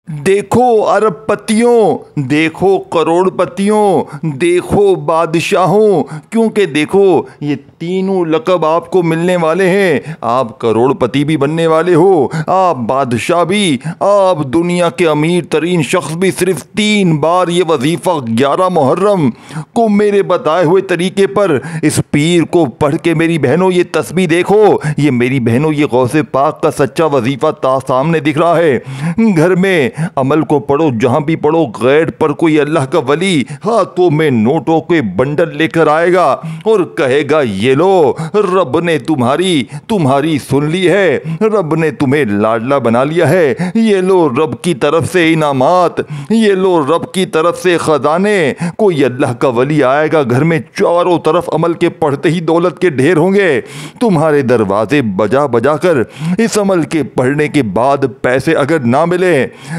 देखो अरबपतियों, देखो करोड़पतियों, देखो बादशाहों, क्योंकि देखो ये तीनों लक़ब आपको मिलने वाले हैं। आप करोड़पति भी बनने वाले हो, आप बादशाह भी, आप दुनिया के अमीर तरीन शख्स भी। सिर्फ 3 बार ये वजीफ़ा 11 मुहर्रम को मेरे बताए हुए तरीके पर इस पीर को पढ़ के मेरी बहनों ये तस्बीह देखो, ये मेरी बहनों ये गौसे पाक का सच्चा वजीफ़ा सामने दिख रहा है। घर में अमल को पढ़ो, जहां भी पढ़ो गेट पर कोई अल्लाह का वली हाथों में नोटों के बंडल लेकर आएगा और कहेगा ये लो, रब ने तुम्हारी सुन ली है, रब ने तुम्हें लाडला बना लिया है, ये लो रब की तरफ से इनामात, ये लो रब की तरफ से खजाने। कोई अल्लाह का वली आएगा, घर में चारों तरफ अमल के पढ़ते ही दौलत के ढेर होंगे। तुम्हारे दरवाजे बजा बजा कर इस अमल के पढ़ने के बाद पैसे अगर ना मिले,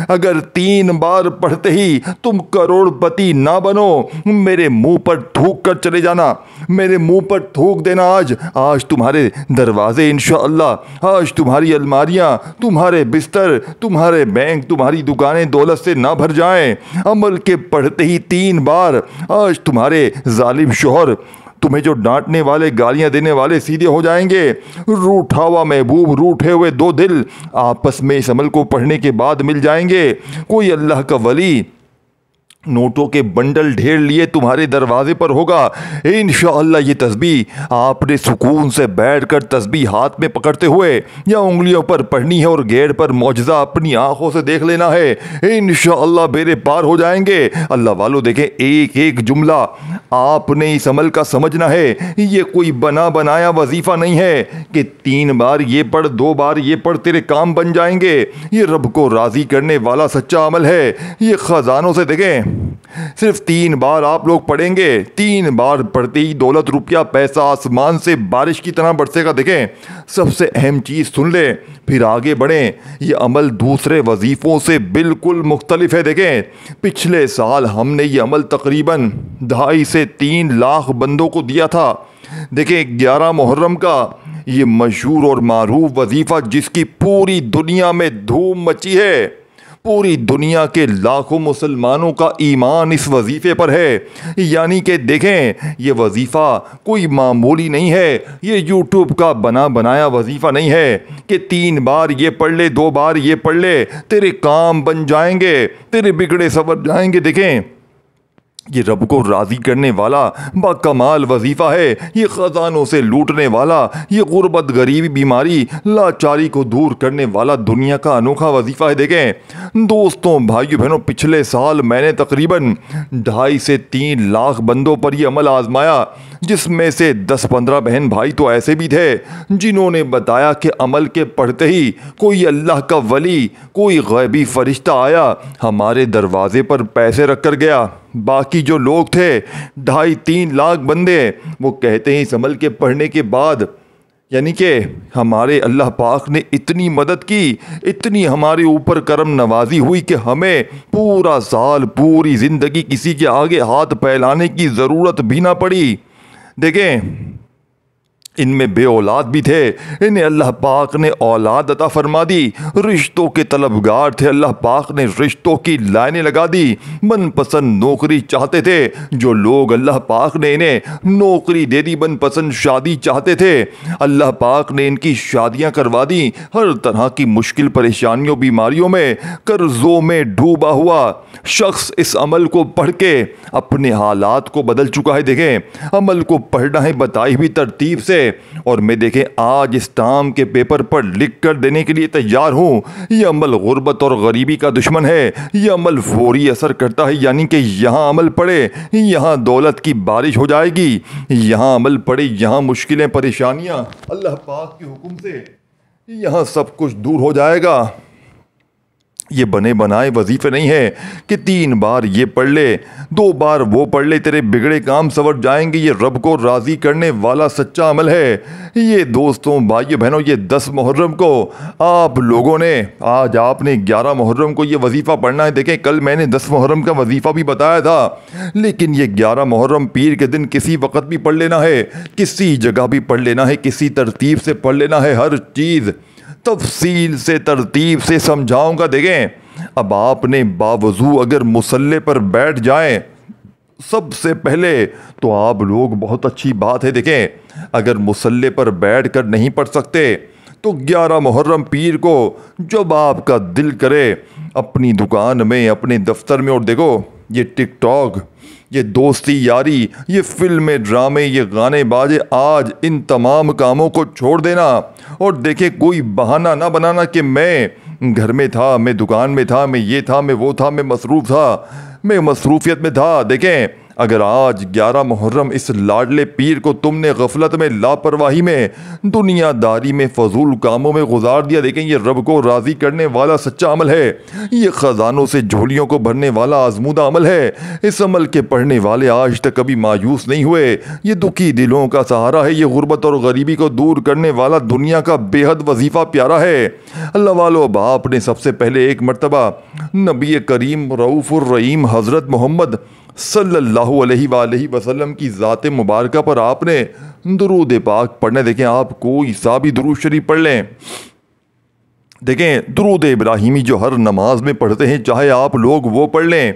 अगर 3 बार पढ़ते ही तुम करोड़पति ना बनो, मेरे मुंह पर थूक कर चले जाना, मेरे मुंह पर थूक देना। आज तुम्हारे दरवाजे इंशाअल्लाह, आज तुम्हारी अलमारियां, तुम्हारे बिस्तर, तुम्हारे बैंक, तुम्हारी दुकानें दौलत से ना भर जाएं। अमल के पढ़ते ही 3 बार आज तुम्हारे जालिम शोहर, तुम्हें जो डांटने वाले, गालियां देने वाले सीधे हो जाएंगे। रूठा हुआ महबूब, रूठे हुए 2 दिल आपस में इस अमल को पढ़ने के बाद मिल जाएंगे। कोई अल्लाह का वली नोटों के बंडल ढेर लिए तुम्हारे दरवाजे पर होगा। इंशाअल्लाह ये तस्बीह आपने सुकून से बैठकर तस्बीह हाथ में पकड़ते हुए या उंगलियों पर पढ़नी है और गेट पर मौजज़ा अपनी आंखों से देख लेना है। इंशाअल्लाह बेड़े पार हो जाएंगे। अल्लाह वालों देखें, एक एक जुमला आपने इस अमल का समझना है। ये कोई बना बनाया वजीफ़ा नहीं है कि 3 बार ये पढ़, 2 बार ये पढ़, तेरे काम बन जाएंगे। ये रब को राज़ी करने वाला सच्चा अमल है। ये ख़जानों से देखें, सिर्फ 3 बार आप लोग पढ़ेंगे, 3 बार पढ़ते ही दौलत, रुपया, पैसा आसमान से बारिश की तरह बरसेगा। देखें, सबसे अहम चीज़ सुन ले, फिर आगे बढ़ें। ये अमल दूसरे वजीफ़ों से बिल्कुल मुख्तलिफ है। देखें, पिछले साल हमने ये अमल तकरीबन 2.5 से 3 लाख बंदों को दिया था। देखें, 11 मुहर्रम का ये मशहूर और मारूफ वजीफ़ा जिसकी पूरी दुनिया में धूम मची है, पूरी दुनिया के लाखों मुसलमानों का ईमान इस वजीफ़े पर है। यानी कि देखें, ये वजीफ़ा कोई मामूली नहीं है, ये यूट्यूब का बना बनाया वजीफ़ा नहीं है कि 3 बार ये पढ़ ले, 2 बार ये पढ़ ले, तेरे काम बन जाएंगे, तेरे बिगड़े सवर जाएंगे। देखें, ये रब को राज़ी करने वाला बाकमाल वजीफ़ा है। ये ख़जानों से लूटने वाला, ये गुर्बत, गरीबी, बीमारी, लाचारी को दूर करने वाला दुनिया का अनोखा वजीफ़ा है। देखें दोस्तों, भाइयों बहनों, पिछले साल मैंने तकरीबन 2.5 से 3 लाख बंदों पर यह अमल आजमाया, जिसमें से 10-15 बहन भाई तो ऐसे भी थे जिन्होंने बताया कि अमल के पढ़ते ही कोई अल्लाह का वली, कोई गैबी फरिश्ता आया, हमारे दरवाजे पर पैसे रख कर गया। बाकी जो लोग थे 2.5-3 लाख बंदे, वो कहते हैं इस अमल के पढ़ने के बाद, यानी कि हमारे अल्लाह पाक ने इतनी मदद की, इतनी हमारे ऊपर करम नवाजी हुई कि हमें पूरा साल, पूरी ज़िंदगी किसी के आगे हाथ फैलाने की ज़रूरत भी ना पड़ी। देखें, इनमें बे औलाद भी थे, इन्हें अल्लाह पाक ने औलाद अता फरमा दी। रिश्तों के तलबगार थे, अल्लाह पाक ने रिश्तों की लाइनें लगा दी। मनपसंद नौकरी चाहते थे जो लोग, अल्लाह पाक ने इन्हें नौकरी दे दी। मनपसंद शादी चाहते थे, अल्लाह पाक ने इनकी शादियां करवा दी। हर तरह की मुश्किल परेशानियों, बीमारियों में, कर्जों में डूबा हुआ शख्स इस अमल को पढ़ के अपने हालात को बदल चुका है। देखें, अमल को पढ़ना है बताई हुई तरतीब से, और मैं देखें आज स्टाम के पेपर पर लिख कर देने के लिए तैयार हूँ। यह अमल गुर्बत और गरीबी का दुश्मन है। यह अमल फौरी असर करता है, यानी कि यहाँ अमल पड़े, यहाँ दौलत की बारिश हो जाएगी। यहाँ अमल पड़े, यहाँ मुश्किलें, परेशानियाँ अल्लाह पाक के हुक्म से यहाँ सब कुछ दूर हो जाएगा। ये बने बनाए वजीफ़े नहीं है कि 3 बार ये पढ़ ले, 2 बार वो पढ़ ले, तेरे बिगड़े काम सवर जाएंगे। ये रब को राज़ी करने वाला सच्चा अमल है। ये दोस्तों, भाइयों बहनों, ये 10 मुहर्रम को आप लोगों ने, आज आपने 11 मुहर्रम को ये वजीफ़ा पढ़ना है। देखें, कल मैंने 10 मुहर्रम का वजीफ़ा भी बताया था, लेकिन ये 11 मुहर्रम पीर के दिन किसी वक़्त भी पढ़ लेना है, किसी जगह भी पढ़ लेना है, किसी तरतीब से पढ़ लेना है। हर चीज़ तफसील से, तरतीब से समझाऊंगा। देखें, अब आपने बावजू अगर मुसल्ले पर बैठ जाएं, सबसे पहले तो आप लोग, बहुत अच्छी बात है, देखें अगर मुसल्ले पर बैठ कर नहीं पढ़ सकते तो 11 मुहर्रम पीर को जब आपका दिल करे अपनी दुकान में, अपने दफ्तर में, और देखो ये टिकटॉक, ये दोस्ती यारी, ये फिल्में, ड्रामे, ये गाने बाजे, आज इन तमाम कामों को छोड़ देना और देखे कोई बहाना ना बनाना कि मैं घर में था, मैं दुकान में था, मैं ये था, मैं वो था, मैं मसरूफ़ था, मैं मसरूफियत में था। देखें अगर आज 11 मुहर्रम इस लाडले पीर को तुमने गफलत में, लापरवाही में, दुनियादारी में, फजूल कामों में गुजार दिया, देखें ये रब को राज़ी करने वाला सच्चा अमल है, ये ख़जानों से झोलियों को भरने वाला आजमूदा अमल है। इस अमल के पढ़ने वाले आज तक कभी मायूस नहीं हुए। ये दुखी दिलों का सहारा है, ये गुर्बत और गरीबी को दूर करने वाला दुनिया का बेहद वजीफ़ा प्यारा है। अल्लाह वालो, बाप ने सबसे पहले एक मरतबा नबी करीम रऊफ़ुर रहीम हज़रत मोहम्मद सल्लल्लाहु अलैहि वसल्लम की ज़ात मुबारका पर आपने दुरूद पाक पढ़ने, देखें आप कोई सा भी दुरूद शरीफ पढ़ लें, देखें दुरूद इब्राहिमी जो हर नमाज में पढ़ते हैं, चाहे आप लोग वो पढ़ लें,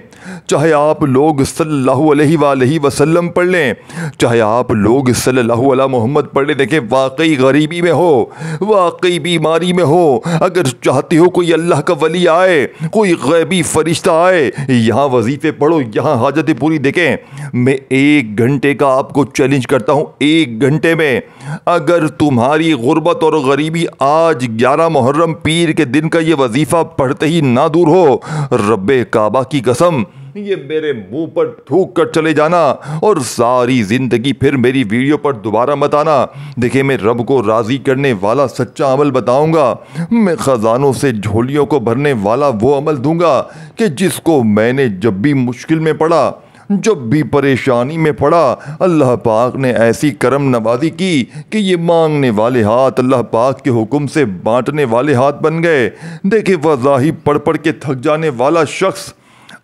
चाहे आप लोग सल्लल्लाहु अलैहि वसल्लम पढ़ लें, चाहे आप लोग सल्लल्लाहु अला मोहम्मद पढ़ लें, देखें वाकई गरीबी में हो, वाकई बीमारी में हो, अगर चाहते हो कोई अल्लाह का वली आए, कोई गैबी फरिश्ता आए, यहाँ वजीफ़े पढ़ो, यहाँ हाजतें पूरी। देखें मैं 1 घंटे का आपको चैलेंज करता हूँ, 1 घंटे में अगर तुम्हारी गुर्बत और गरीबी आज 11 मुहर्रम पीर के दिन का ये वजीफ़ा पढ़ते ही ना दूर हो, रब्बे काबा की कसम ये मेरे मुंह पर थूक कर चले जाना और सारी जिंदगी फिर मेरी वीडियो पर दोबारा मत आना। देखिए मैं रब को राज़ी करने वाला सच्चा अमल बताऊंगा, मैं ख़जानों से झोलियों को भरने वाला वो अमल दूंगा कि जिसको मैंने जब भी मुश्किल में पड़ा, जब भी परेशानी में पड़ा, अल्लाह पाक ने ऐसी करम नवाजी की कि ये मांगने वाले हाथ अल्लाह पाक के हुक्म से बांटने वाले हाथ बन गए। देखिए वज़ाही पढ़ पढ़ के थक जाने वाला शख्स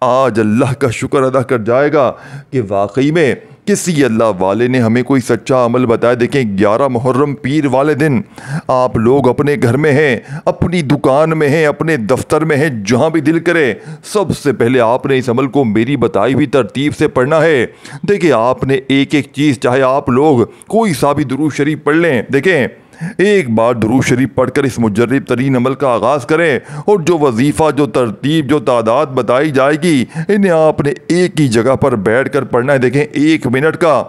आज अल्लाह का शुक्र अदा कर जाएगा कि वाकई में किसी अल्लाह वाले ने हमें कोई सच्चा अमल बताया। देखें 11 मुहर्रम पीर वाले दिन आप लोग अपने घर में हैं, अपनी दुकान में हैं, अपने दफ्तर में हैं, जहाँ भी दिल करे, सबसे पहले आपने इस अमल को मेरी बताई हुई तरतीब से पढ़ना है। देखिए आपने एक एक चीज़, चाहे आप लोग कोई सा भी दुरूद शरीफ पढ़ लें, देखें एक बार दुरूद शरीफ पढ़कर इस मुजर्रिब तरीन अमल का आगाज़ करें और जो वजीफ़ा, जो तरतीब, जो तादाद बताई जाएगी, इन्हें आपने एक ही जगह पर बैठ कर पढ़ना है। देखें 1 मिनट का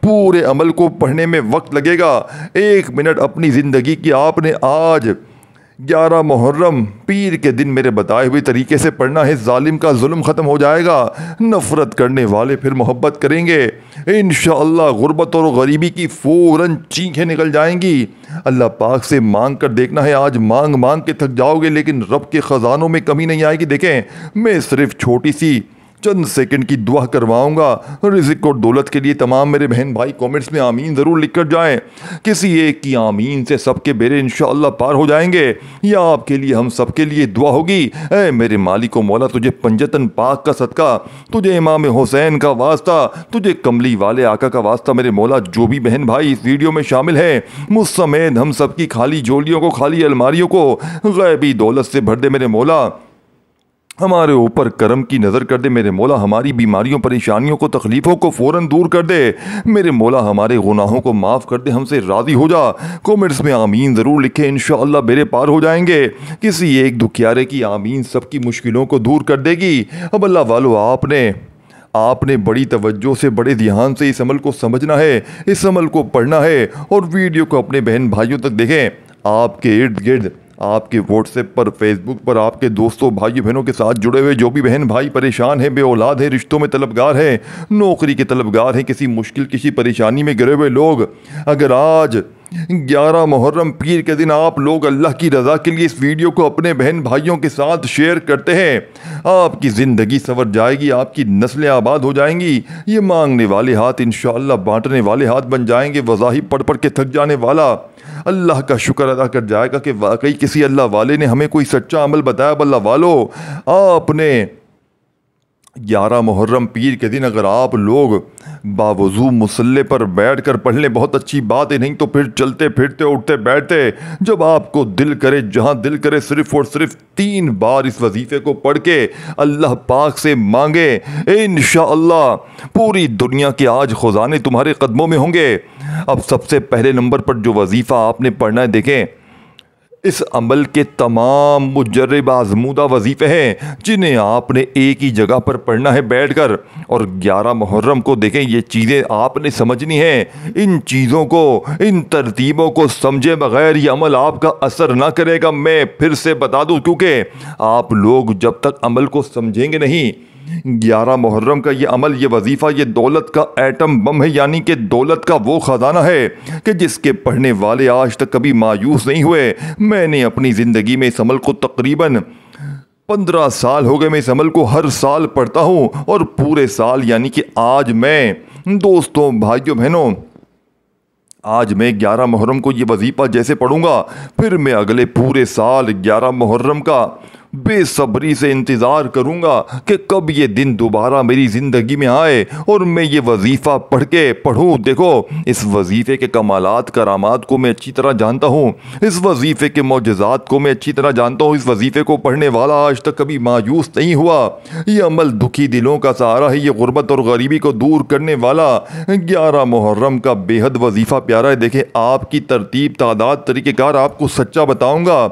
पूरे अमल को पढ़ने में वक्त लगेगा। 1 मिनट अपनी ज़िंदगी की आपने आज 11 मुहर्रम पीर के दिन मेरे बताए हुए तरीके से पढ़ना है। जालिम का जुल्म ख़त्म हो जाएगा, नफ़रत करने वाले फिर मोहब्बत करेंगे। इंशाअल्लाह गुर्बत और गरीबी की फ़ौरन चीखें निकल जाएंगी। अल्लाह पाक से मांग कर देखना है, आज मांग मांग के थक जाओगे लेकिन रब के ख़जानों में कमी नहीं आएगी। देखें मैं सिर्फ छोटी सी चंद सेकंड की दुआ करवाऊंगा। रिज़्क़ और दौलत के लिए तमाम मेरे बहन भाई कमेंट्स में आमीन ज़रूर लिख कर जाएँ। किसी एक की आमीन से सबके बेरे इंशाअल्लाह पार हो जाएंगे। या आपके लिए, हम सबके लिए दुआ होगी, ऐ मेरे मालिक व मौला तुझे पंजतन पाक का सदका, तुझे इमाम हुसैन का वास्ता, तुझे कमली वाले आका का वास्ता, मेरे मौला जो भी बहन भाई इस वीडियो में शामिल है मुझ समेत हम सबकी खाली झोलियों को, खाली अलमारियों को गैबी दौलत से भर दे मेरे मौला। हमारे ऊपर करम की नज़र कर दे मेरे मौला, हमारी बीमारियों, परेशानियों को, तकलीफ़ों को फ़ौरन दूर कर दे मेरे मौला, हमारे गुनाहों को माफ़ कर दे, हमसे राज़ी हो जा। कमेंट्स में आमीन ज़रूर लिखें, इंशाअल्लाह बेरे पार हो जाएंगे। किसी एक दुखियारे की आमीन सबकी मुश्किलों को दूर कर देगी। अब अल्लाह वालो आपने बड़ी तवज्जो से, बड़े ध्यान से इस अमल को समझना है, इस अमल को पढ़ना है और वीडियो को अपने बहन भाइयों तक देखें। आपके इर्द गिर्द, आपके व्हाट्सएप पर, फेसबुक पर, आपके दोस्तों भाई बहनों के साथ जुड़े हुए जो भी बहन भाई परेशान हैं, बे औलाद हैं, रिश्तों में तलबगार हैं, नौकरी के तलबगार हैं, किसी मुश्किल, किसी परेशानी में गिरे हुए लोग, अगर आज 11 मुहर्रम पीर के दिन आप लोग अल्लाह की रज़ा के लिए इस वीडियो को अपने बहन भाइयों के साथ शेयर करते हैं, आपकी ज़िंदगी संवर जाएगी, आपकी नस्लें आबाद हो जाएंगी। ये मांगने वाले हाथ इंशाअल्लाह बांटने वाले हाथ बन जाएंगे। वज़ाही पढ़ पढ़ के थक जाने वाला अल्लाह का शुक्र अदा कर जाएगा कि वाकई किसी अल्लाह वाले ने हमें कोई सच्चा अमल बताया। अल्लाह वालो आपने 11 मुहर्रम पीर के दिन अगर आप लोग बावजू मुसल्ले पर बैठ कर पढ़ लें बहुत अच्छी बात है, नहीं तो फिर चलते फिरते उठते बैठते जब आपको दिल करे, जहाँ दिल करे, सिर्फ और सिर्फ 3 बार इस वजीफ़े को पढ़ के अल्लाह पाक से मांगे, इंशाअल्लाह पूरी दुनिया के आज खुजाने तुम्हारे कदमों में होंगे। अब सबसे पहले नंबर पर जो वजीफ़ा आपने पढ़ना है, देखें इस अमल के तमाम मुजर्रब आज़मूदा वजीफ़े हैं जिन्हें आपने एक ही जगह पर पढ़ना है बैठकर। और 11 मुहर्रम को देखें, ये चीज़ें आपने समझनी है। इन चीज़ों को, इन तरतीबों को समझे बगैर ये अमल आपका असर ना करेगा। मैं फिर से बता दूं, क्योंकि आप लोग जब तक अमल को समझेंगे नहीं, 11 मुहर्रम का ये अमल, ये वजीफ़ा, ये दौलत का एटम बम है, यानी कि दौलत का वो ख़जाना है कि जिसके पढ़ने वाले आज तक कभी मायूस नहीं हुए। मैंने अपनी ज़िंदगी में इस अमल को तकरीबन 15 साल हो गए, मैं इस अमल को हर साल पढ़ता हूँ। और पूरे साल, यानी कि आज मैं, दोस्तों भाइयों बहनों, आज मैं 11 मुहर्रम को ये वजीफ़ा जैसे पढ़ूंगा, फिर मैं अगले पूरे साल 11 मुहर्रम का बेसब्री से इंतज़ार करूंगा कि कब ये दिन दोबारा मेरी ज़िंदगी में आए और मैं ये वजीफ़ा पढ़ूं। देखो, इस वजीफ़े के कमालात करामात को मैं अच्छी तरह जानता हूँ, इस वजीफ़े के मौजज़ात को मैं अच्छी तरह जानता हूँ। इस वजीफ़े को पढ़ने वाला आज तक कभी मायूस नहीं हुआ। ये अमल दुखी दिलों का सहारा है, ये गुर्बत और गरीबी को दूर करने वाला 11 मुहर्रम का बेहद वजीफ़ा प्यारा है। देखें, आपकी तरतीब, तादाद, तरीक़ेकार आपको सच्चा बताऊँगा,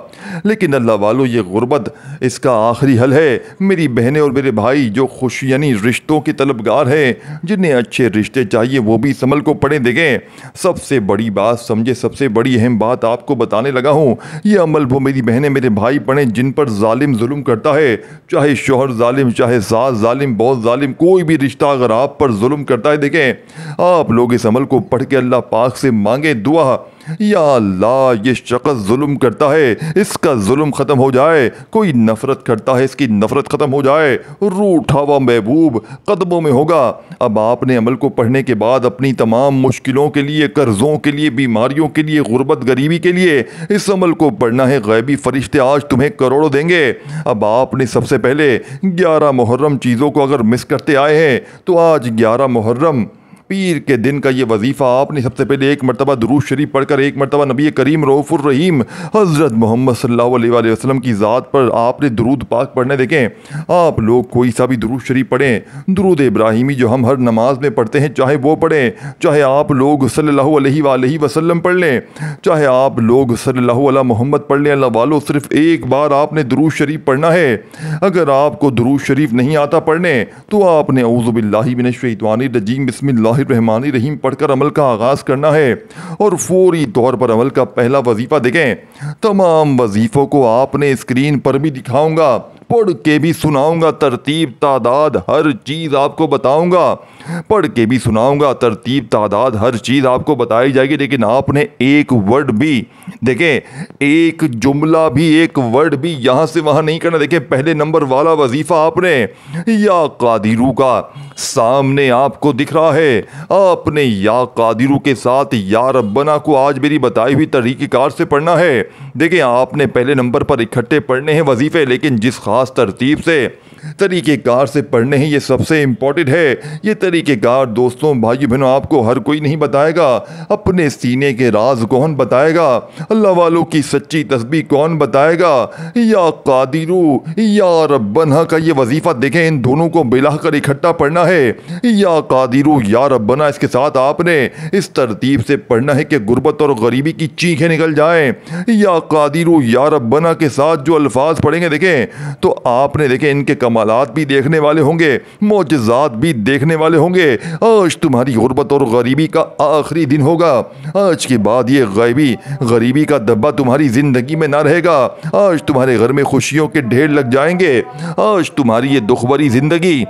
लेकिन अल्लाह वालों, ये गुर्बत इसका आखिरी हल है। मेरी बहनें और मेरे भाई जो खुश यानी रिश्तों के तलबगार हैं, जिन्हें अच्छे रिश्ते चाहिए, वो भी इस अमल को पढ़ें। देखें, सबसे बड़ी बात समझे, सबसे बड़ी अहम बात आपको बताने लगा हूँ। ये अमल वो मेरी बहनें, मेरे भाई पढ़ें जिन पर जालिम जुल्म करता है, चाहे शोहर जालिम, चाहे सास जालिम, बहुत जालिम, कोई भी रिश्ता अगर आप पर जुल्म करता है, देखें आप लोग इस अमल को पढ़ के अल्लाह पाक से मांगे दुआ, या अल्लाह ये शख्स जुल्म करता है, इसका जुल्म ख़त्म हो जाए। कोई नफ़रत करता है, इसकी नफ़रत ख़त्म हो जाए। रूठा हुआ महबूब कदमों में होगा। अब आपने अमल को पढ़ने के बाद अपनी तमाम मुश्किलों के लिए, कर्ज़ों के लिए, बीमारियों के लिए, गुर्बत गरीबी के लिए इस अमल को पढ़ना है। गैबी फ़रिश्ते आज तुम्हें करोड़ों देंगे। अब आपने सबसे पहले 11 मुहर्रम चीज़ों को अगर मिस करते आए हैं, तो आज 11 मुहर्रम पीर के दिन का ये वजीफ़ा आपने सबसे पहले एक मरतबा दुरूद शरीफ पढ़कर, एक मरतबा नबी करीम रऊफ़ुर रहीम हज़रत मोहम्मद सल्लल्लाहु अलैहि वसल्लम की ज़ात पर आपने दुरूद पाक पढ़ने। देखें, आप लोग कोई सा भी दुरूद शरीफ पढ़ें, दुरूद इब्राहिमी जो हम हर नमाज में पढ़ते हैं, चाहे वो पढ़ें, चाहे आप लोग सल्लल्लाहु अलैहि वसल्लम पढ़ लें, चाहे आप लोग सल्लल्लाहु अला मोहम्मद पढ़ लें। अल्लाह वालों, सिर्फ एक बार आपने दुरूद शरीफ पढ़ना है। अगर आपको दुरूद शरीफ नहीं आता पढ़ने, तो आपने औज़ु बिल्लाहि मिनश शैतानिर रजीम बिस्मिल्लाहिर्रहमानिर्रहीम पढ़कर अमल का आगाज़ करना है। और फौरी तौर पर अमल का पहला वजीफ़ा, देखें तमाम वजीफ़ों को आपने स्क्रीन पर भी दिखाऊंगा, पढ़ के भी सुनाऊंगा, तरतीब, तादाद, हर चीज़ आपको बताऊंगा, पढ़ के भी सुनाऊंगा, तरतीब, तादाद, हर चीज़ आपको बताई जाएगी। लेकिन आपने एक वर्ड भी, देखें एक जुमला भी, एक वर्ड भी यहाँ से वहाँ नहीं करना। देखें, पहले नंबर वाला वजीफ़ा आपने या कादिरू का सामने आपको दिख रहा है, आपने या कादिरू के साथ या रब्बना को आज मेरी बताई हुई तरीक़ेकार से पढ़ना है। देखें, आपने पहले नंबर पर इकट्ठे पढ़ने हैं वजीफ़े, लेकिन जिस ख़ास तरतीब से, तरीक़ेकार से पढ़ने हैं, ये सबसे इम्पॉर्टेंट है। ये तरीक़ेकार दोस्तों, भाई बहनों, आपको हर कोई नहीं बताएगा। अपने सीने के राज कौन बताएगा? अल्लाह वालों की सच्ची तस्बीह कौन बताएगा? या कादिरू या रब्बना का ये वजीफ़ा, देखें इन दोनों को मिलाकर इकट्ठा पढ़ना है। या कादिरू या रब्बना, इसके साथ आपने इस तरतीब से पढ़ना है कि गुर्बत और गरीबी की चीखें निकल जाएं। या कादिरू या रब्बना के साथ जो अल्फाज पढ़ेंगे, देखें तो आपने, देखें इनके कमालात भी देखने वाले होंगे, मौजज़ात भी देखने वाले होंगे। आज तुम्हारी गुर्बत और गरीबी का आखिरी दिन होगा। आज के बाद ये गरीबी का दब्बा तुम्हारी ज़िंदगी में ना रहेगा। आज तुम्हारे घर में खुशियों के ढेर लग जाएंगे। आज तुम्हारी ये दुख भरी ज़िंदगी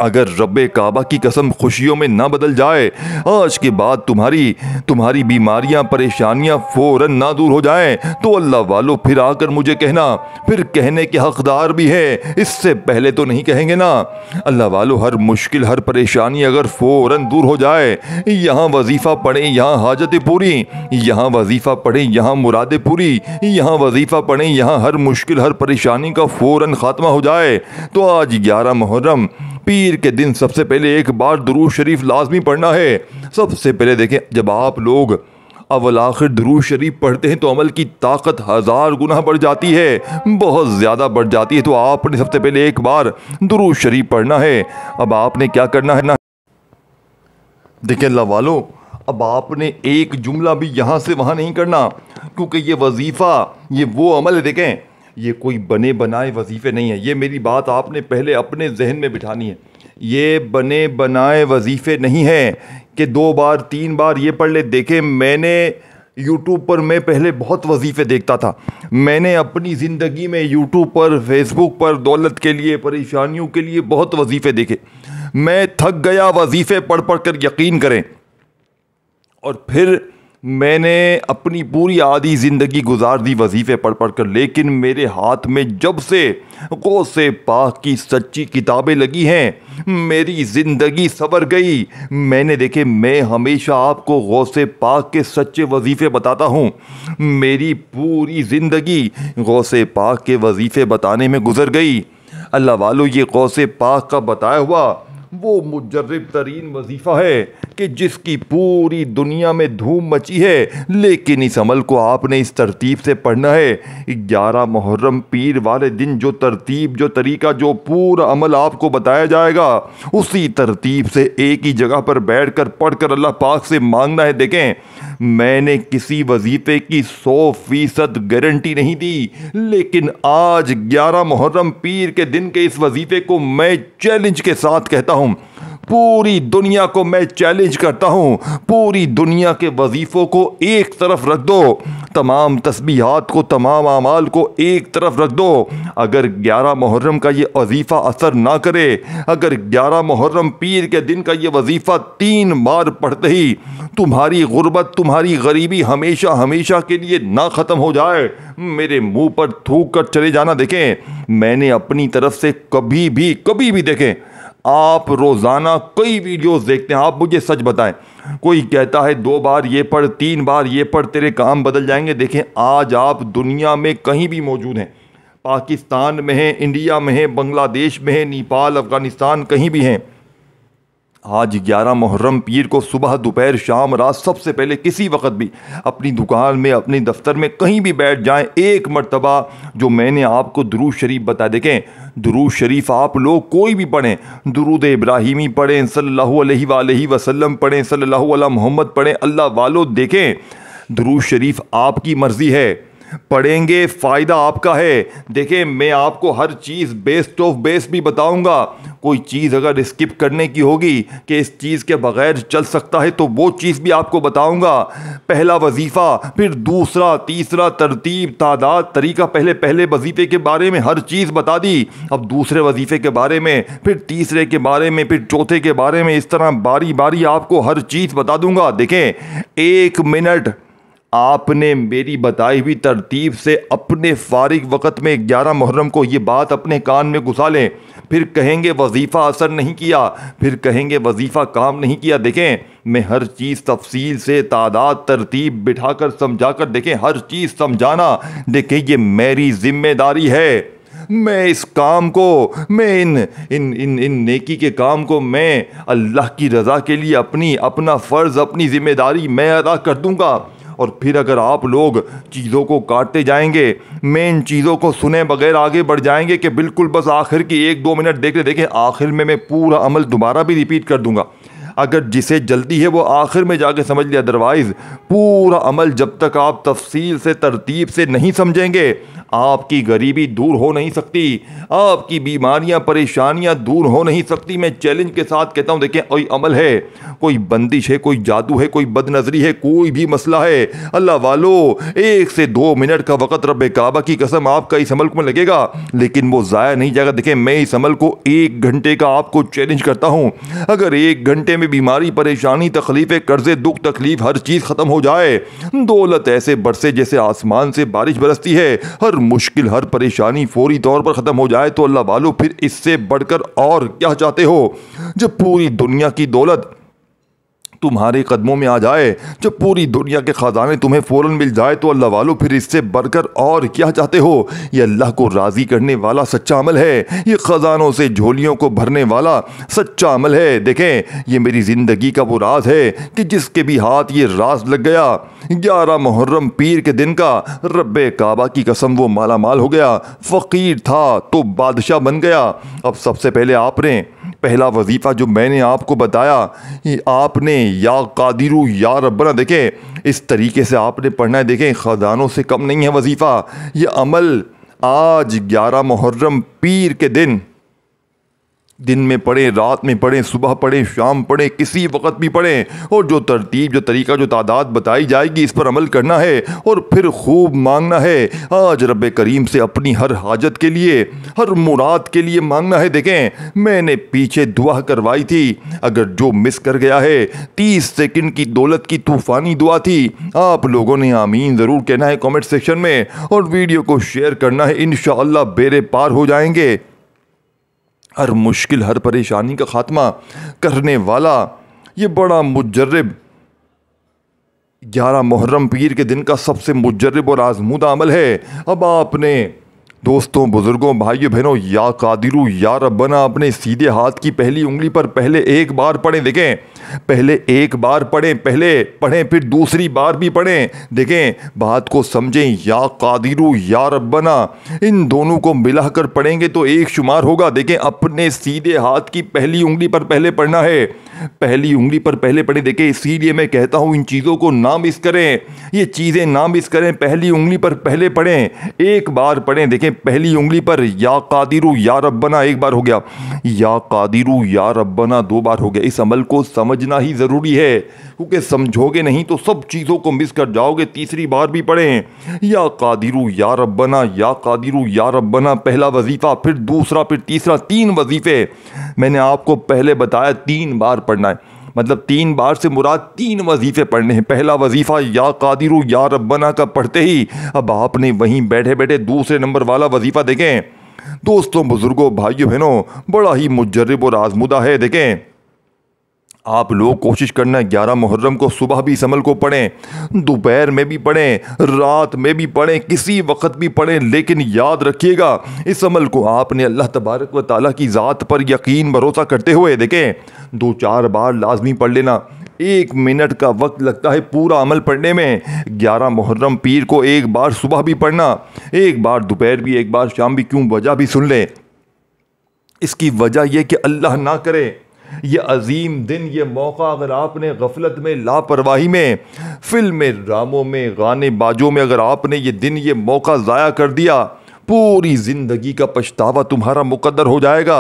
अगर रब्बे काबा की कसम खुशियों में ना बदल जाए, आज के बाद तुम्हारी बीमारियां परेशानियां फौरन ना दूर हो जाएं, तो अल्लाह वालों फिर आकर मुझे कहना, फिर कहने के हकदार भी है, इससे पहले तो नहीं कहेंगे ना। अल्लाह वालों हर मुश्किल हर परेशानी अगर फौरन दूर हो जाए, यहाँ वजीफ़ा पढ़ें यहाँ हाजतें पूरी, यहाँ वजीफ़ा पढ़ें यहाँ मुरादें पूरी, यहाँ वजीफ़ा पढ़ें यहाँ हर मुश्किल हर परेशानी का फौरन ख़ात्मा हो जाए, तो आज 11 मुहर्रम पीर के दिन सबसे पहले एक बार दुरूद शरीफ लाजमी पढ़ना है। सबसे पहले देखें, जब आप लोग अव्वल आखिर दुरूद शरीफ पढ़ते हैं तो अमल की ताकत 1000 गुना बढ़ जाती है, बहुत ज़्यादा बढ़ जाती है। तो आपने सबसे पहले एक बार दुरूद शरीफ पढ़ना है। अब आपने क्या करना है ना, देखें अल्लाह वालों, अब आपने एक जुमला भी यहाँ से वहाँ नहीं करना, क्योंकि ये वजीफ़ा ये वो अमल है, देखें ये कोई बने बनाए वजीफ़े नहीं है। ये मेरी बात आपने पहले अपने जहन में बिठानी है। ये बने बनाए वजीफ़े नहीं है कि 2 बार 3 बार ये पढ़ ले। देखें, मैंने यूट्यूब पर मैं पहले बहुत वजीफ़े देखता था। मैंने अपनी ज़िंदगी में यूट्यूब पर फेसबुक पर दौलत के लिए परेशानियों के लिए बहुत वजीफ़े देखे। मैं थक गया वजीफ़े पढ़ पढ़ कर, यकीन करें। और फिर मैंने अपनी पूरी आधी ज़िंदगी गुजार दी वजीफ़े पढ़ पढ़ कर, लेकिन मेरे हाथ में जब से गौसे पाक की सच्ची किताबें लगी हैं, मेरी ज़िंदगी संवर गई। मैंने देखे, मैं हमेशा आपको गौसे पाक के सच्चे वजीफ़े बताता हूँ। मेरी पूरी ज़िंदगी गौसे पाक के वजीफ़े बताने में गुजर गई। अल्लाह वालों, ये गौसे पाक का बताया हुआ वो मुजर्रब तरीन वजीफ़ा है कि जिसकी पूरी दुनिया में धूम मची है, लेकिन इस अमल को आपने इस तरतीब से पढ़ना है। 11 मुहर्रम पीर वाले दिन जो तरतीब जो तरीका जो पूरा अमल आपको बताया जाएगा, उसी तरतीब से एक ही जगह पर बैठकर पढ़कर अल्लाह पाक से मांगना है। देखें, मैंने किसी वजीफ़े की 100% गारंटी नहीं दी, लेकिन आज 11 मुहर्रम पीर के दिन के इस वजीफ़े को मैं चैलेंज के साथ कहता हूँ, पूरी दुनिया को मैं चैलेंज करता हूँ, पूरी दुनिया के वजीफ़ों को एक तरफ रख दो, तमाम तस्बीहात को तमाम आमाल को एक तरफ रख दो। अगर 11 मुहर्रम का ये वजीफ़ा असर ना करे, अगर 11 मुहर्रम पीर के दिन का ये वजीफ़ा 3 बार पढ़ते ही तुम्हारी गुर्बत तुम्हारी गरीबी हमेशा हमेशा के लिए ना ख़त्म हो जाए, मेरे मुंह पर थूक कर चले जाना। देखें, मैंने अपनी तरफ से कभी भी देखें, आप रोज़ाना कई वीडियोस देखते हैं, आप मुझे सच बताएं, कोई कहता है 2 बार ये पढ़ 3 बार ये पढ़ तेरे काम बदल जाएंगे। देखें, आज आप दुनिया में कहीं भी मौजूद हैं, पाकिस्तान में हैं, इंडिया में हैं, बांग्लादेश में हैं, नेपाल अफ़गानिस्तान कहीं भी हैं, आज 11 मुहर्रम पीर को सुबह दोपहर शाम रात सबसे पहले किसी वक्त भी अपनी दुकान में अपने दफ्तर में कहीं भी बैठ जाएं, एक मर्तबा जो मैंने आपको दुरूद शरीफ बता, देखें दुरूद शरीफ आप लोग कोई भी पढ़ें, दुरूद इब्राहिमी पढ़ें, सल्लल्लाहु अलैहि वसल्लम पढ़ें, सल्लल्लाहु अला मोहम्मद पढ़ें। अल्लाह वालों, देखें दुरूद शरीफ आपकी मर्ज़ी है, पढ़ेंगे फ़ायदा आपका है। देखें, मैं आपको हर चीज़ बेस्ट ऑफ बेस्ट भी बताऊंगा। कोई चीज़ अगर स्किप करने की होगी कि इस चीज़ के बगैर चल सकता है, तो वो चीज़ भी आपको बताऊंगा। पहला वजीफ़ा, फिर दूसरा तीसरा, तरतीब तादाद तरीका, पहले वजीफ़े के बारे में हर चीज़ बता दी, अब दूसरे वजीफ़े के बारे में, फिर तीसरे के बारे में, फिर चौथे के बारे में, इस तरह बारी बारी आपको हर चीज़ बता दूंगा। देखें, 1 मिनट आपने मेरी बताई हुई तरतीब से अपने फारिग वक़्त में 11 मुहर्रम को ये बात अपने कान में घुसा लें, फिर कहेंगे वजीफ़ा असर नहीं किया, फिर कहेंगे वजीफ़ा काम नहीं किया। देखें, मैं हर चीज़ तफसील से तादाद तरतीब बिठाकर समझाकर, देखें हर चीज़ समझाना, देखें ये मेरी जिम्मेदारी है। मैं इस काम को, मैं इन नेकी के काम को मैं अल्लाह की रज़ा के लिए अपना फ़र्ज़ अपनी ज़िम्मेदारी मैं अदा कर दूँगा। और फिर अगर आप लोग चीज़ों को काटते जाएंगे, मेन चीज़ों को सुने बगैर आगे बढ़ जाएंगे कि बिल्कुल बस आखिर की 1-2 मिनट देख ले, देखें आखिर में मैं पूरा अमल दोबारा भी रिपीट कर दूंगा। अगर जिसे जल्दी है वो आखिर में जाके समझ ले, अदरवाइज पूरा अमल जब तक आप तफसील से तरतीब से नहीं समझेंगे आपकी गरीबी दूर हो नहीं सकती, आपकी बीमारियां परेशानियां दूर हो नहीं सकती। मैं चैलेंज के साथ कहता हूं, देखें कोई अमल है, कोई बंदिश है, कोई जादू है, कोई बदनजरी है, कोई भी मसला है, अल्लाह वालों 1 से 2 मिनट का वक़्त रब्बे काबा की कसम आपका इस अमल में लगेगा, लेकिन वो ज़ाया नहीं जाएगा। देखें मैं इस अमल को 1 घंटे का आपको चैलेंज करता हूं, अगर 1 घंटे में बीमारी परेशानी तकलीफें कर्जे दुख तकलीफ हर चीज़ ख़त्म हो जाए, दौलत ऐसे बरसे जैसे आसमान से बारिश बरसती है, हर मुश्किल हर परेशानी फौरी तौर पर ख़त्म हो जाए, तो अल्लाह वालों फिर इससे बढ़कर और क्या चाहते हो। जब पूरी दुनिया की दौलत तुम्हारे कदमों में आ जाए, जब पूरी दुनिया के ख़जाने तुम्हें फ़ौरन मिल जाए, तो अल्लाह वालों फिर इससे बढ़कर और क्या चाहते हो। ये अल्लाह को राज़ी करने वाला सच्चा अमल है, ये ख़जानों से झोलियों को भरने वाला सच्चा अमल है। देखें ये मेरी ज़िंदगी का वो राज है कि जिसके भी हाथ ये राज लग गया, 11 मुहर्रम पीर के दिन का, रब्बे काबा की कसम वो माला माल हो गया, फ़कीर था तो बादशाह बन गया। अब सबसे पहले आपने पहला वजीफ़ा जो मैंने आपको बताया, ये आपने या कादिरू या रब्बना, देखें इस तरीके से आपने पढ़ना है। देखें ख़जानों से कम नहीं है वजीफ़ा, ये अमल आज 11 मुहर्रम पीर के दिन में पढ़ें, रात में पढ़ें, सुबह पढ़ें, शाम पढ़ें, किसी वक्त भी पढ़ें, और जो तरतीब जो तरीका जो तादाद बताई जाएगी इस पर अमल करना है और फिर खूब मांगना है। आज रब्बे करीम से अपनी हर हाजत के लिए, हर मुराद के लिए मांगना है। देखें मैंने पीछे दुआ करवाई थी, अगर जो मिस कर गया है 30 सेकंड की दौलत की तूफ़ानी दुआ थी, आप लोगों ने आमीन ज़रूर कहना है कमेंट सेक्शन में, और वीडियो को शेयर करना है, इंशाअल्लाह बेड़े पार हो जाएंगे। हर मुश्किल हर परेशानी का खात्मा करने वाला ये बड़ा मुजर्रिब 11 मुहर्रम पीर के दिन का सबसे मुजर्रिब और आजमूदा अमल है। अब आपने दोस्तों बुजुर्गों भाइयों बहनों या कादिरू या रब्बना अपने सीधे हाथ की पहली उंगली पर पहले एक बार पढ़ें। देखें पहले एक बार पढ़ें, पहले पढ़ें फिर दूसरी बार भी पढ़ें। देखें बात को समझें, या कादिरू या रब्बना इन दोनों को मिलाकर पढ़ेंगे तो एक शुमार होगा। देखें अपने सीधे हाथ की पहली उंगली पर पहले पढ़ना है, पहली उंगली पर पहले पढ़ें। देखें इसीलिए मैं कहता हूँ इन चीज़ों को ना मिस करें, ये चीज़ें ना मिस करें। पहली उंगली पर पहले पढ़ें, एक बार पढ़ें। देखें पहली उंगली पर या कादिरू या रब्बना एक बार हो गया, या कादिरू या रब्बना 2 बार हो गया। इस अमल को समझना ही ज़रूरी है, क्योंकि समझोगे नहीं तो सब चीज़ों को मिस कर जाओगे। तीसरी बार भी पढ़ें, या कादिरू या रब्बना, या कादिरू या रब्बना पहला वजीफ़ा, फिर दूसरा, फिर तीसरा, 3 वजीफ़े मैंने आपको पहले बताया 3 बार पढ़ना है। मतलब 3 बार से मुराद 3 वजीफ़े पढ़ने हैं। पहला वजीफ़ा या कादिरू या रब्बना का पढ़ते ही अब आपने वहीं बैठे बैठे दूसरे नंबर वाला वजीफ़ा देखें। दोस्तों बुजुर्गों भाइयों बहनों बड़ा ही मुजर्रिब और आजमुदा है। देखें आप लोग कोशिश करना है 11 मुहर्रम को सुबह भी इस अमल को पढ़ें, दोपहर में भी पढ़ें, रात में भी पढ़ें, किसी वक्त भी पढ़ें, लेकिन याद रखिएगा इस अमल को आपने अल्लाह तबारक व ताला की ज़ात पर यकीन भरोसा करते हुए देखें 2-4 बार लाजमी पढ़ लेना। 1 मिनट का वक्त लगता है पूरा अमल पढ़ने में। 11 मुहर्रम पीर को एक बार सुबह भी पढ़ना, एक बार दोपहर भी, एक बार शाम भी। क्यों? वजह भी सुन लें। इसकी वजह यह कि अल्लाह ना करे ये अजीम दिन, ये मौका अगर आपने गफलत में, लापरवाही में, फिल्म ड्रामों में, गाने बाजों में अगर आपने ये दिन, ये मौका ज़ाया कर दिया, पूरी ज़िंदगी का पछतावा तुम्हारा मुकद्दर हो जाएगा।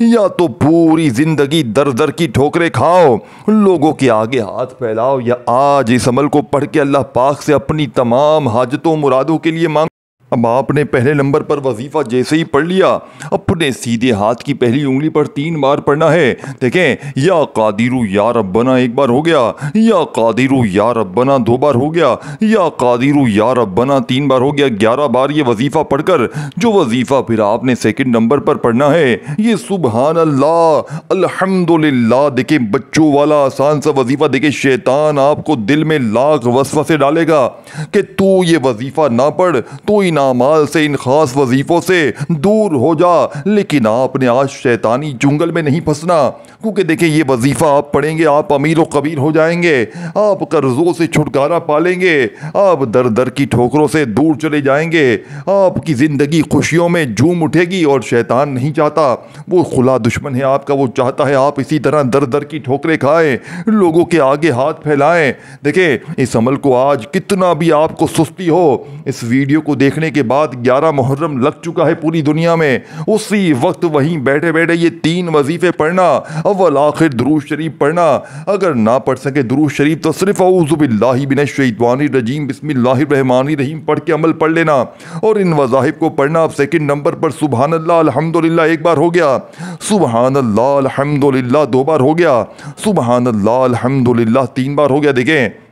या तो पूरी ज़िंदगी दर दर की ठोकरें खाओ, लोगों के आगे हाथ फैलाओ, या आज इस अमल को पढ़ के अल्लाह पाक से अपनी तमाम हाजतों मुरादों के लिए मांग। अब आपने पहले नंबर पर वजीफ़ा जैसे ही पढ़ लिया, अपने सीधे हाथ की पहली उंगली पर 3 बार पढ़ना है। देखें या कादिरू या रब्बना एक बार हो गया, या कादिरू या रब्बना 2 बार हो गया, या कादिरू या रब्बना 3 बार हो गया। 11 बार ये वजीफ़ा पढ़कर जो वजीफ़ा फिर आपने सेकंड नंबर पर पढ़ना है ये सुबहान अल्लाह अल्हम्दुलिल्लाह। देखें बच्चों वाला आसान सा वजीफ़ा। देखें शैतान आपको दिल में लाख वसवसे डालेगा कि तू ये वजीफ़ा ना पढ़, तो इन आमाल से, इन खास वजीफ़ों से दूर हो जा। लेकिन आपने आज शैतानी चुंगल में नहीं फंसना, क्योंकि देखिए ये वजीफ़ा आप पढ़ेंगे, आप अमीर व कबीर हो जाएंगे, आप कर्जों से छुटकारा पालेंगे, आप दर दर की ठोकरों से दूर चले जाएंगे, आपकी ज़िंदगी खुशियों में झूम उठेगी। और शैतान नहीं चाहता, वो खुला दुश्मन है आपका, वो चाहता है आप इसी तरह दर दर की ठोकरें खाएं, लोगों के आगे हाथ फैलाएं। देखिए इस अमल को आज कितना भी आपको सुस्ती हो, इस वीडियो को देखने के बाद 11 मुहर्रम लग चुका है पूरी दुनिया में, उसी वक्त वहीं बैठे बैठे ये 3 वजीफ़े पढ़ना, अव्वल आखिर दुरूद शरीफ पढ़ना। अगर ना पढ़ सके दुरूद शरीफ तो सिर्फ औज़ु बिल्लाहि मिनश शैतानिर रजीम बिस्मिल्लाहिर रहमानिर रहीम पढ़ के अमल पढ़ लेना। और इन वज़ाहिब को पढ़ना। अब सेकंड नंबर पर सुबहानल्लाह अल्हम्दुलिल्लाह 1 बार हो गया, सुबहानल्लाह अल्हम्दुलिल्लाह 2 बार हो गया, सुबहानल्लाह अल्हम्दुलिल्लाह 3 बार हो गया। देखें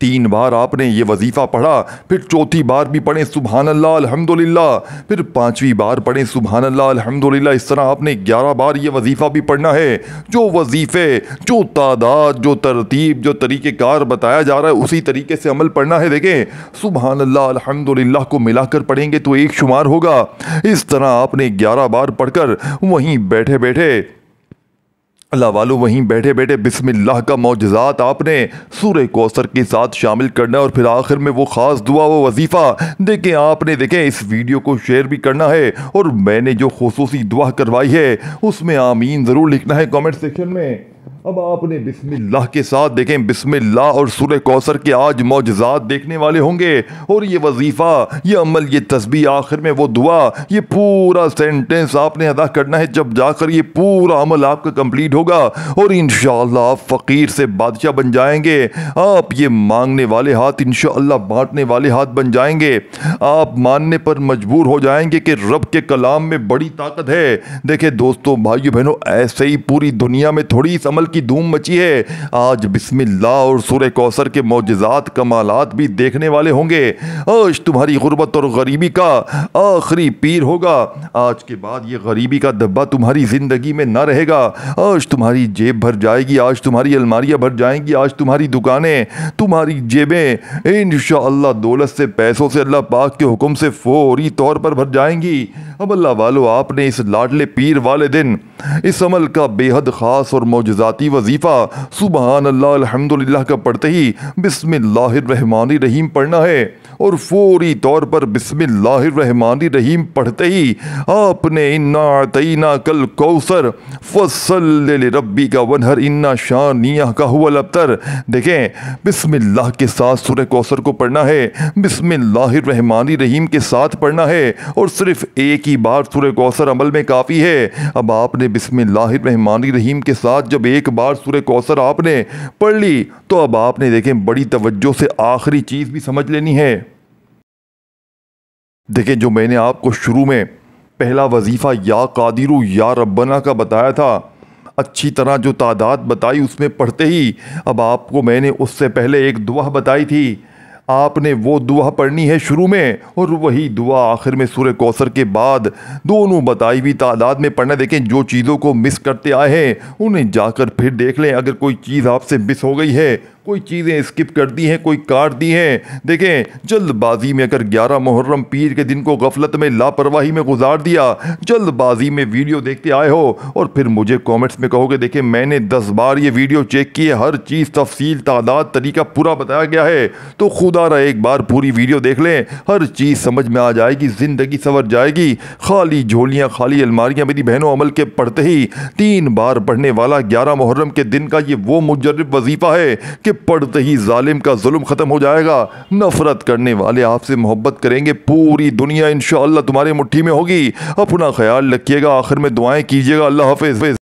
3 बार आपने ये वजीफ़ा पढ़ा, फिर चौथी बार भी पढ़ें सुबहानल्लाह अल्हम्दुलिल्लाह, फिर 5वीं बार पढ़ें सुबहानल्लाह अल्हम्दुलिल्लाह। इस तरह आपने 11 बार ये वजीफ़ा भी पढ़ना है। जो वजीफ़े, जो तादाद, जो तरतीब, जो तरीक़ेकार बताया जा रहा है उसी तरीके से अमल पढ़ना है। देखें सुबहानल्लाह अल्हम्दुलिल्लाह को मिलाकर पढ़ेंगे तो 1 शुमार होगा। इस तरह आपने 11 बार पढ़कर वहीं बैठे बैठे अल्लाह वालों, वहीं बैठे बैठे बिस्मिल्लाह का मौजज़ात आपने सूरह कौसर के साथ शामिल करना है। और फिर आखिर में वो ख़ास दुआ, वो वजीफ़ा देखें आपने, देखें इस वीडियो को शेयर भी करना है। और मैंने जो खुसूसी दुआ करवाई है उसमें आमीन ज़रूर लिखना है कमेंट सेक्शन में। अब आपने बिस्मिल्लाह के साथ, देखें बिस्मिल्लाह और सूरह कौसर के आज मौजज़ात देखने वाले होंगे। और ये वजीफ़ा, ये अमल, ये तस्बीह, आखिर में वो दुआ, ये पूरा सेंटेंस आपने अदा करना है। जब जाकर ये पूरा अमल आपका कंप्लीट होगा और इंशाअल्लाह आप फ़कीर से बादशाह बन जाएंगे। आप ये मांगने वाले हाथ इंशाअल्लाह बांटने वाले हाथ बन जाएंगे। आप मानने पर मजबूर हो जाएंगे कि रब के कलाम में बड़ी ताकत है। देखें दोस्तों, भाइयों बहनों, ऐसे ही पूरी दुनिया में थोड़ी इस अमल की धूम मची है। आज बिस्मिल्लाह और सूरह कौसर के मौजज़ात, कमालात भी देखने वाले होंगे। आज तुम्हारी गुर्बत और गरीबी का आखिरी पीर होगा। आज के बाद ये गरीबी का धब्बा तुम्हारी ज़िंदगी में ना रहेगा। आज तुम्हारी जेब भर जाएगी, आज तुम्हारी अलमारियाँ भर जाएंगी, आज तुम्हारी दुकानें, तुम्हारी जेबें इंशाअल्लाह दौलत से, पैसों से, अल्लाह पाक के हुक्म से फौरी तौर पर भर जाएंगी। अब अल्लाह वालों, आपने इस लाडले पीर वाले दिन इस अमल का बेहद ख़ास और मौजज़ाती वजीफ़ा सुबहानल्लाह अल्हम्दुलिल्लाह का पढ़ते ही बिस्मिल्लाहिर रहमानिर रहीम पढ़ना है। और फौरी तौर पर बिस्मिल्लाहिर रहमानिर रहीम पढ़ते ही आपने इन्ना अतईना कल कौसर फस्सल्लि लिरब्बिका वन्हर इन्ना शानियह का हुवल अब्तर। देखें बिस्मिल्लाह के साथ सूरह कौसर को पढ़ना है, बिस्मिल्लाहिर रहमानिर रहीम के साथ पढ़ना है। और सिर्फ एक ही बार सूरह कौसर अमल में काफ़ी है। अब आपने बिस्मिल्लाहिर रहमानिर रहीम के साथ जब एक बार सूरह कौसर आपने पढ़ ली तो अब आपने, देखें बड़ी तवज्जो से आखिरी चीज़ भी समझ लेनी है। देखें जो मैंने आपको शुरू में पहला वजीफ़ा या कादिरू या रब्बना का बताया था, अच्छी तरह जो तादाद बताई उसमें पढ़ते ही अब आपको मैंने उससे पहले एक दुआ बताई थी। आपने वो दुआ पढ़नी है शुरू में और वही दुआ आखिर में सूरह कौसर के बाद, दोनों बताई हुई तादाद में पढ़ना। देखें जो चीज़ों को मिस करते आए हैं उन्हें जाकर फिर देख लें। अगर कोई चीज़ आपसे मिस हो गई है, कोई चीज़ें स्किप कर दी हैं, कोई काट दी हैं, देखें जल्दबाजी में अगर 11 मुहर्रम पीर के दिन को गफलत में, लापरवाही में गुजार दिया, जल्दबाजी में वीडियो देखते आए हो और फिर मुझे कमेंट्स में कहोगे देखें मैंने 10 बार ये वीडियो चेक की है, हर चीज़ तफसील, तादाद, तरीका पूरा बताया गया है, तो खुदा रहा एक बार पूरी वीडियो देख लें, हर चीज़ समझ में आ जाएगी, ज़िंदगी संवर जाएगी। खाली झोलियाँ, खाली अलमारियाँ मेरी बहनों, अमल के पढ़ते ही 3 बार पढ़ने वाला 11 मुहर्रम के दिन का ये वो मुजर्रब वजीफ़ा है कि पढ़ते ही जालिम का जुल्म ख़त्म हो जाएगा। नफ़रत करने वाले आपसे मोहब्बत करेंगे। पूरी दुनिया इंशाअल्लाह तुम्हारी मुट्ठी में होगी। अपना ख्याल रखिएगा, आखिर में दुआएं कीजिएगा। अल्लाह हाफ़िज़।